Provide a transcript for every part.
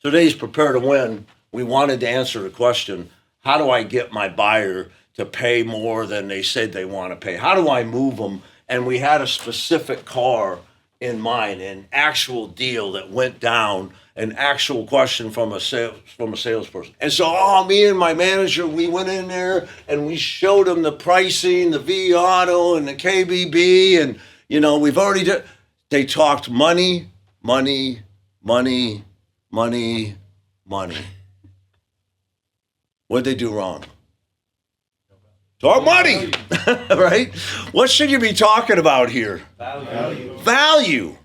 Today's Prepare to Win, we wanted to answer the question, how do I get my buyer to pay more than they said they want to pay? How do I move them? And we had a specific car in mind, an actual deal that went down, an actual question from a salesperson. And so, me and my manager, we went in there and we showed them the pricing, the V Auto and the KBB, and we've already done. They talked money. What'd they do wrong? Talk money, right? What should you be talking about here? Value.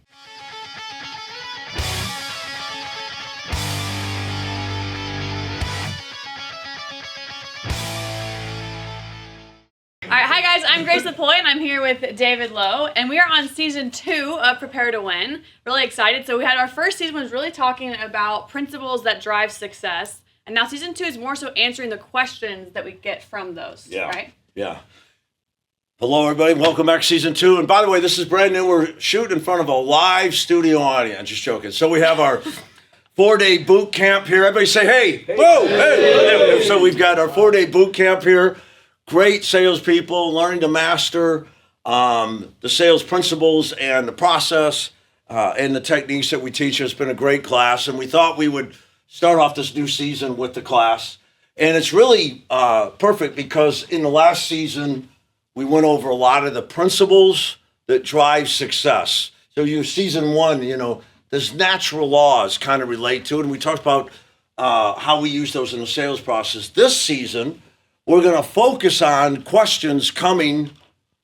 All right, hi guys, I'm Grace LaPoy and I'm here with David Lowe, and we are on season 2 of Prepare to Win. Really excited. So we had our first season was really talking about principles that drive success, and now season 2 is more so answering the questions that we get from those. Yeah. Right? Yeah. Hello, everybody. Welcome back to season 2. And by the way, this is brand new. We're shooting in front of a live studio audience. Just joking. So we have our 4-day boot camp here. Everybody say, hey. Whoa, hey. So we've got our 4-day boot camp here. Great salespeople learning to master the sales principles and the process and the techniques that we teach. It's been a great class, and we thought we would start off this new season with the class. And it's really perfect because in the last season, we went over a lot of the principles that drive success. So season 1, there's natural laws kind of relate to it, and we talked about how we use those in the sales process. This season, we're going to focus on questions coming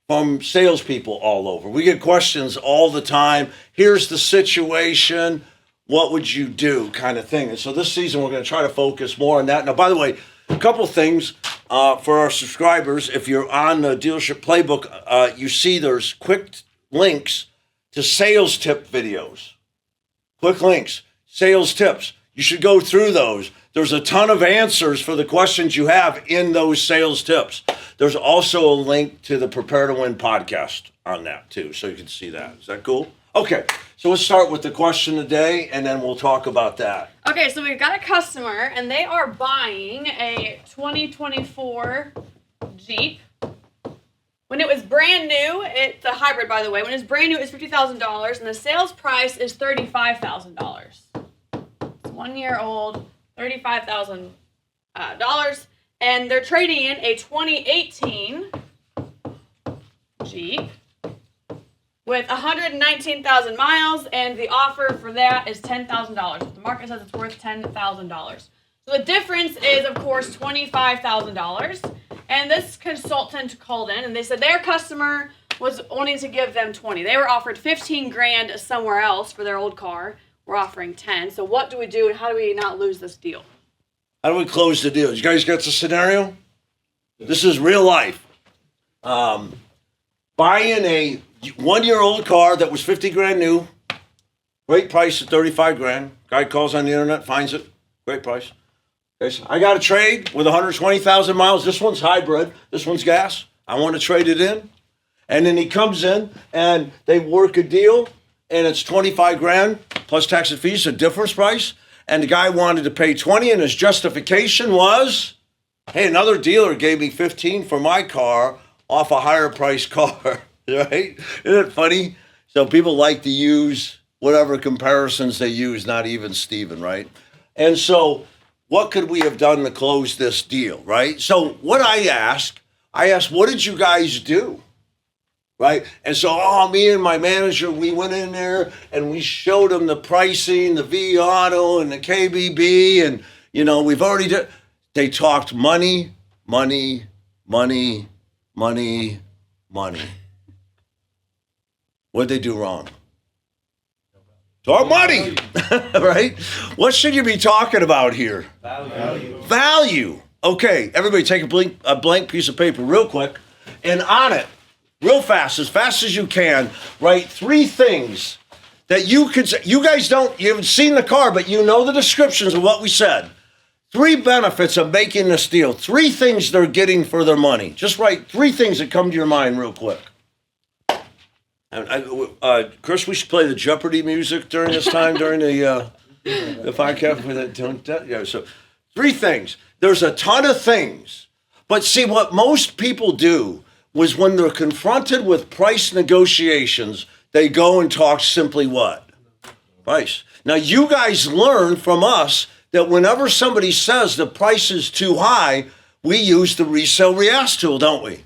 from salespeople all over. We get questions all the time. Here's the situation. What would you do? Kind of thing. And so this season, we're going to try to focus more on that. Now, by the way, a couple things for our subscribers. If you're on the Dealership Playbook, you see there's quick links to sales tip videos. Quick links, sales tips. You should go through those. There's a ton of answers for the questions you have in those sales tips. There's also a link to the Prepare to Win podcast on that too, so you can see that. Is that cool? Okay, so let's start with the question today, and then we'll talk about that. Okay, so we've got a customer, and they are buying a 2024 Jeep. When it was brand new, it's a hybrid, by the way. When it's brand new, it's $50,000, and the sales price is $35,000. It's 1 year old, $35,000, and they're trading in a 2018 Jeep with 119,000 miles, and the offer for that is $10,000. The market says it's worth $10,000. So the difference is, of course, $25,000. And this consultant called in, and they said their customer was wanting to give them 20. They were offered 15 grand somewhere else for their old car. We're offering 10. So what do we do, and how do we not lose this deal? How do we close the deal? You guys got the scenario? This is real life. Buying a 1 year old car that was 50 grand new, great price at 35 grand. Guy calls on the internet, finds it, great price. Okay, so I got a trade with 120,000 miles. This one's hybrid, this one's gas. I want to trade it in. And then he comes in and they work a deal, and it's 25 grand plus tax and fees, a difference price. And the guy wanted to pay 20, and his justification was, hey, another dealer gave me 15 for my car off a higher price car. Right? Isn't it funny? So people like to use whatever comparisons they use, not even Steven, right? And so what could we have done to close this deal, right? So what I asked, what did you guys do? Right? And so, me and my manager, we went in there and we showed them the pricing, the V Auto and the KBB, and, we've already done. They talked money. What'd they do wrong? Talk money, right? What should you be talking about here? Value. Okay, everybody take a blank piece of paper real quick, and on it, real fast as you can, write 3 things that you could say. You guys you haven't seen the car, but you know the descriptions of what we said. 3 benefits of making this deal. 3 things they're getting for their money. Just write 3 things that come to your mind real quick. Chris, we should play the Jeopardy music during this time, during the The podcast with it. Yeah, so 3 things. There's a ton of things. But see, what most people do was when they're confronted with price negotiations, they go and talk simply what? Price. Now, you guys learn from us that whenever somebody says the price is too high, we use the resale react tool, don't we?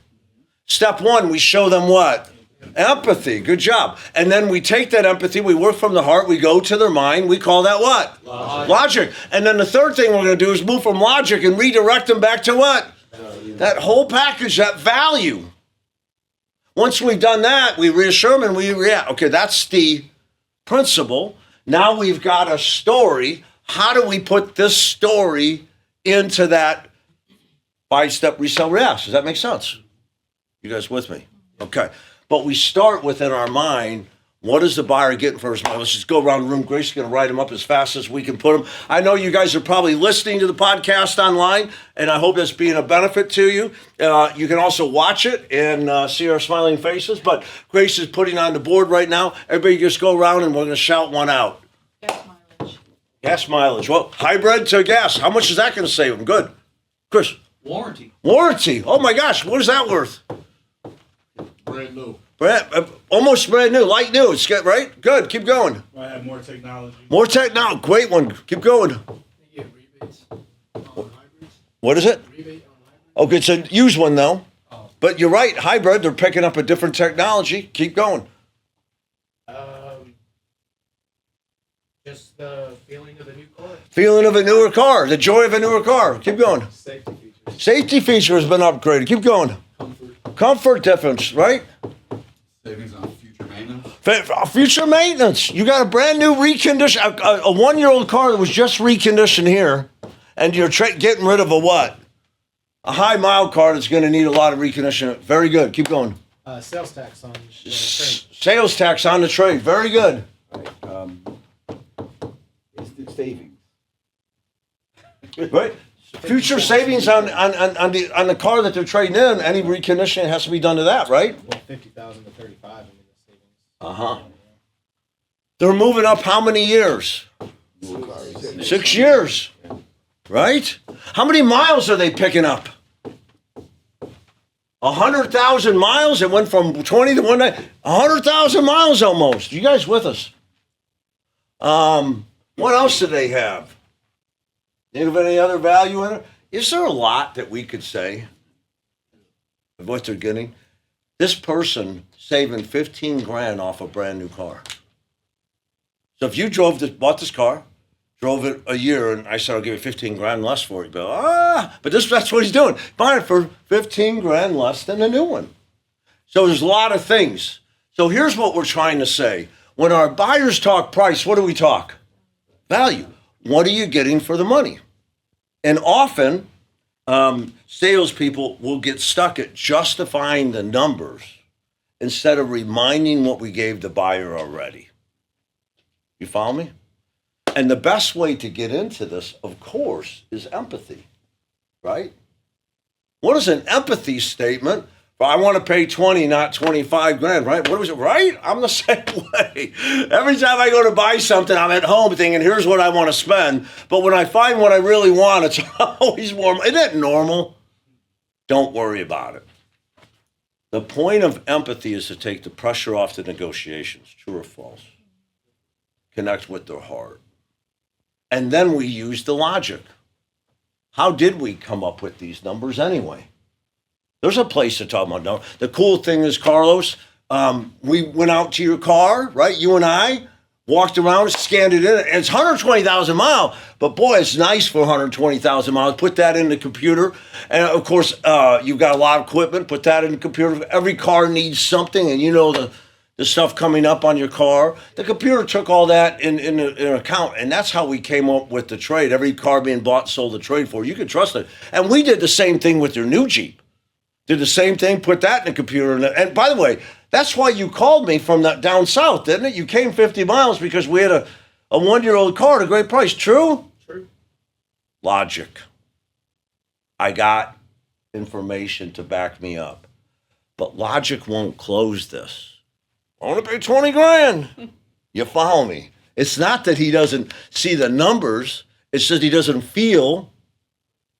Step 1, we show them what? Empathy. Good job. And then we take that empathy, we work from the heart, we go to their mind, we call that what? Logic. And then the 3rd thing we're going to do is move from logic and redirect them back to what? That whole package, that value. Once we've done that, we reassure them and we react. Okay, that's the principle. Now we've got a story. How do we put this story into that 5-step resale react? Does that make sense? You guys with me? Okay. But we start within our mind, what is the buyer getting for his money? Let's just go around the room. Grace is going to write them up as fast as we can put them. I know you guys are probably listening to the podcast online, and I hope that's being a benefit to you. You can also watch it and see our smiling faces, but Grace is putting on the board right now. Everybody just go around and we're going to shout one out. Gas mileage. Gas mileage. Well, hybrid to gas. How much is that going to save them? Good. Chris. Warranty. Warranty. Oh my gosh. What is that worth? Brand new. Almost brand new. Light new. It's good, right? Good. Keep going. I have more technology. More technology. Great one. Keep going. You get rebates on hybrids. What is it? Rebate on hybrids. Okay, it's a used one though. Oh. But you're right. Hybrid. They're picking up a different technology. Keep going. Just the feeling of a new car. Feeling of a newer car. The joy of a newer car. Keep going. Safety features. Safety feature has been upgraded. Keep going. Comfort. Comfort difference, right? Savings on future maintenance. Future maintenance. You got a brand new recondition, a 1-year-old car that was just reconditioned here, and you're getting rid of a what? A high mile car that's going to need a lot of reconditioning. Very good. Keep going. Sales tax on the trade. Sales tax on the trade. Very good. Instant savings. Right. Future savings on the car that they're trading in. Any reconditioning has to be done to that, right? Well, 50,000 to 35. I mean, the savings. They're moving up how many years? 6 years, right? How many miles are they picking up? 100,000 miles. It went from 20 to 100,000 miles almost. You guys with us? What else do they have? Think of any other value in it? Is there a lot that we could say of what they're getting? This person saving 15 grand off a brand new car. So if you bought this car, drove it a year, and I said, I'll give you 15 grand less for it. You go, but that's what he's doing. Buying it for 15 grand less than the new one. So there's a lot of things. So here's what we're trying to say. When our buyers talk price, what do we talk? Value. What are you getting for the money? And often, salespeople will get stuck at justifying the numbers instead of reminding what we gave the buyer already. You follow me? And the best way to get into this, of course, is empathy, right? What is an empathy statement? Well, I want to pay 20, not 25 grand, right? What was it, right? I'm the same way. Every time I go to buy something, I'm at home thinking, here's what I want to spend. But when I find what I really want, it's always more. Isn't that normal? Don't worry about it. The point of empathy is to take the pressure off the negotiations, true or false. Connect with their heart. And then we use the logic. How did we come up with these numbers anyway? There's a place to talk about. No, the cool thing is, Carlos, we went out to your car, right? You and I walked around, scanned it in. And it's 120,000 miles, but boy, it's nice for 120,000 miles. Put that in the computer. And of course, you've got a lot of equipment. Put that in the computer. Every car needs something, and you know the stuff coming up on your car. The computer took all that in account, and that's how we came up with the trade. Every car being bought and sold the trade for. You could trust it. And we did the same thing with your new Jeep. Did the same thing, put that in the computer. And by the way, that's why you called me from down south, didn't it? You came 50 miles because we had a 1-year-old car at a great price. True? True. Logic. I got information to back me up. But logic won't close this. I want to pay 20 grand. You follow me? It's not that he doesn't see the numbers. It's just he doesn't feel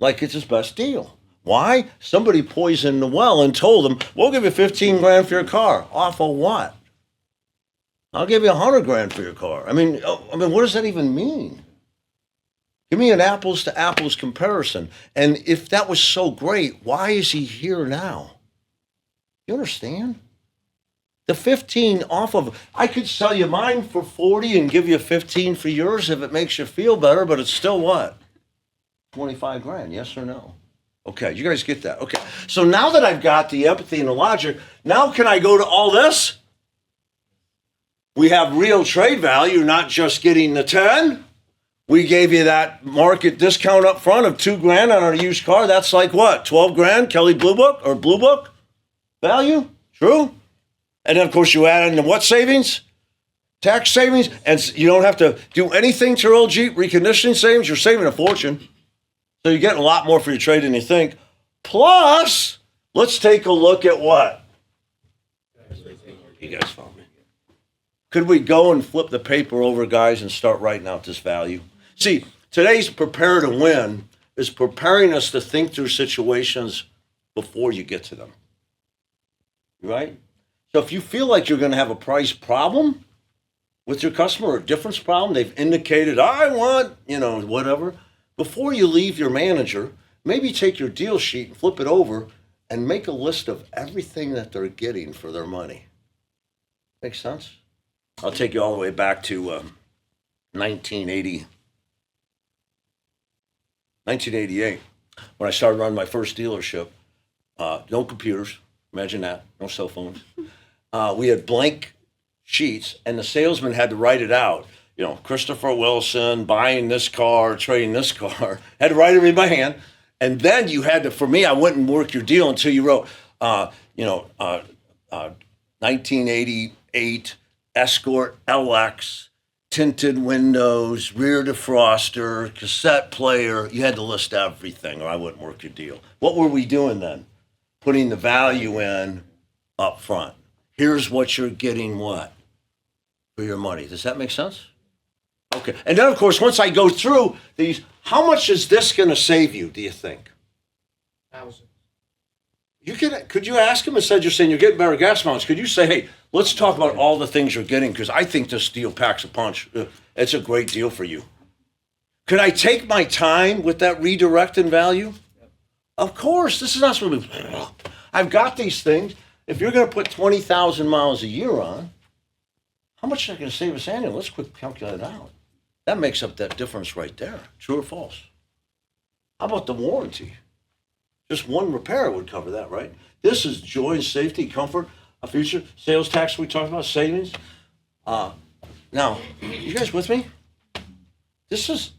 like it's his best deal. Why? Somebody poisoned the well and told him, we'll give you 15 grand for your car. Off of what? I'll give you 100 grand for your car. I mean, what does that even mean? Give me an apples to apples comparison. And if that was so great, why is he here now? You understand? The 15 off of, I could sell you mine for 40 and give you 15 for yours if it makes you feel better, but it's still what? 25 grand, yes or no? Okay, you guys get that. Okay, so now that I've got the empathy and the logic, now can I go to all this? We have real trade value, not just getting the 10. We gave you that market discount up front of 2 grand on our used car. That's like what? 12 grand, Kelly Blue Book or Blue Book value? True? And then, of course, you add in the what savings? Tax savings. And you don't have to do anything to your old Jeep, reconditioning savings. You're saving a fortune. So you're getting a lot more for your trade than you think. Plus, let's take a look at what? You guys follow me? Could we go and flip the paper over, guys, and start writing out this value? See, today's prepare to win is preparing us to think through situations before you get to them. Right? So if you feel like you're going to have a price problem with your customer or a difference problem, they've indicated, I want, whatever. Before you leave your manager, maybe take your deal sheet and flip it over and make a list of everything that they're getting for their money. Make sense? I'll take you all the way back to 1988, when I started running my first dealership. No computers, imagine that, no cell phones. We had blank sheets, and the salesman had to write it out. Christopher Wilson, buying this car, trading this car. Had to write it by hand. And then you had to, for me, I wouldn't work your deal until you wrote, 1988 Escort LX, tinted windows, rear defroster, cassette player. You had to list everything or I wouldn't work your deal. What were we doing then? Putting the value in up front. Here's what you're getting what? For your money. Does that make sense? Okay. And then, of course, once I go through these, how much is this going to save you, do you think? 1,000. Could you ask him, instead of just saying you're getting better gas mileage, could you say, hey, let's talk about all the things you're getting, because I think this deal packs a punch. It's a great deal for you. Could I take my time with that redirect in value? Yep. Of course. This is not supposed to be, I've got these things. If you're going to put 20,000 miles a year on, how much is that going to save us annually? Let's quick calculate it out. That makes up that difference right there. True or false? How about the warranty? Just one repair would cover that, right? This is joy, safety, comfort, a future sales tax we talked about, savings. Now, you guys with me? This is,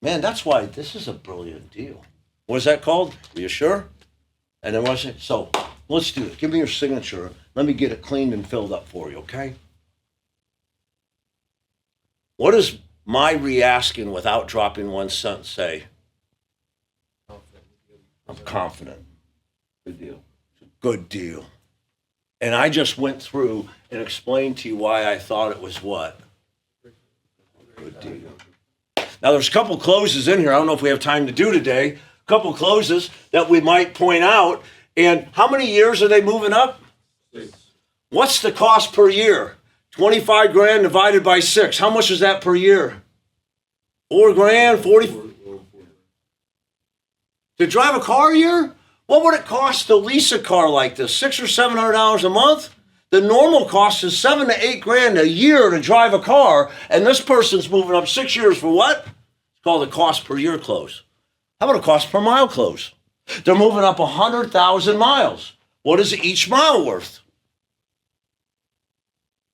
man, that's why this is a brilliant deal. What is that called? Are you sure? And then what's it? So let's do it. Give me your signature. Let me get it cleaned and filled up for you, okay? What does my re-asking without dropping 1 cent say? I'm confident. Good deal. Good deal. And I just went through and explained to you why I thought it was what? Good deal. Now, there's a couple closes in here. I don't know if we have time to do today. A couple closes that we might point out. And how many years are they moving up? 6. What's the cost per year? 25 grand divided by 6. How much is that per year? 4 grand, 40. To drive a car a year? What would it cost to lease a car like this? $600 or $700 a month? The normal cost is 7 to 8 grand a year to drive a car, and this person's moving up 6 years for what? It's called a cost per year close. How about a cost per mile close? They're moving up 100,000 miles. What is each mile worth?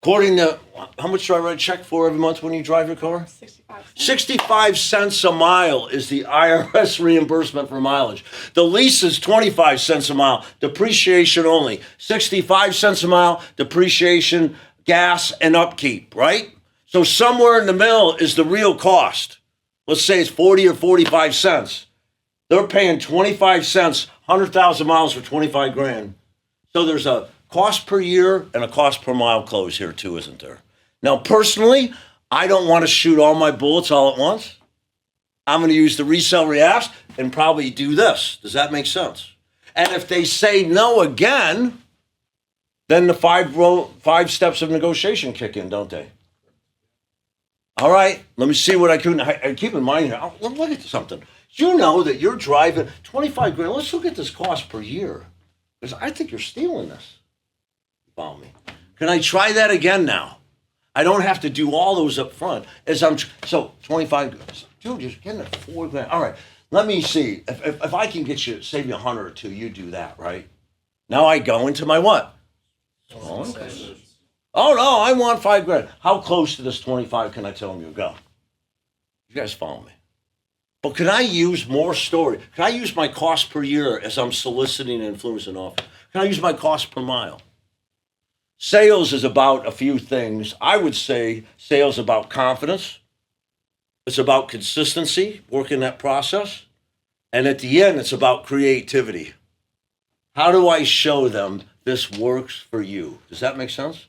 According to, how much do I write a check for every month when you drive your car? 65 cents. 65 cents a mile is the IRS reimbursement for mileage. The lease is 25 cents a mile, depreciation only. 65 cents a mile, depreciation, gas, and upkeep, right? So somewhere in the middle is the real cost. Let's say it's 40 or 45 cents. They're paying 25 cents, 100,000 miles for 25 grand. So there's a cost per year and a cost per mile close here too, isn't there? Now, personally, I don't want to shoot all my bullets all at once. I'm going to use the resell reask and probably do this. Does that make sense? And if they say no again, then the five steps of negotiation kick in, don't they? All right, let me see what I can. Keep in mind here, look at something. You know that you're driving 25 grand. Let's look at this cost per year. Because I think you're stealing this. Follow me. Can I try that again now? I don't have to do all those up front. So 25, dude, you're getting it 4 grand. All right, let me see. If I can get you, save you 100 or two, you do that, right? Now I go into my what? Oh no, I want 5 grand. How close to this 25 can I tell them you'll go? You guys follow me? But can I use more story? Can I use my cost per year as I'm soliciting and influencing offer? Can I use my cost per mile? Sales is about a few things. I would say sales about confidence. It's about consistency, working that process. And at the end, it's about creativity. How do I show them this works for you? Does that make sense?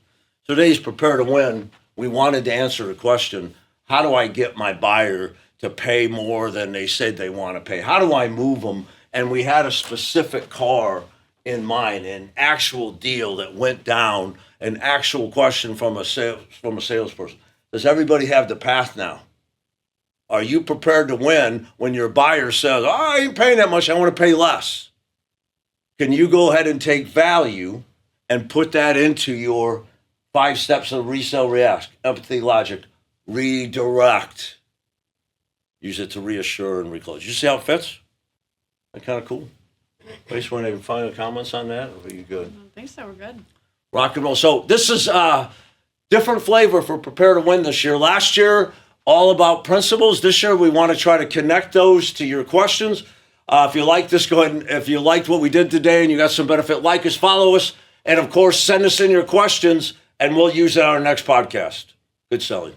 Today's Prepare to Win, we wanted to answer the question, how do I get my buyer to pay more than they said they want to pay? How do I move them? And we had a specific car in mind, an actual deal that went down, an actual question from a salesperson. Does everybody have the path now? Are you prepared to win when your buyer says, I ain't paying that much, I want to pay less? Can you go ahead and take value and put that into your 5 steps of resell reask, empathy, logic, redirect? Use it to reassure and reclose. You see how it fits? That kind of cool. Place want any final comments on that? Or are you good? I don't think so. We're good. Rock and roll. So this is a different flavor for Prepare to Win this year. Last year, all about principles. This year, we want to try to connect those to your questions. If you like this, go ahead and if you liked what we did today and you got some benefit, like us, follow us, and of course, send us in your questions, and we'll use it on our next podcast. Good selling.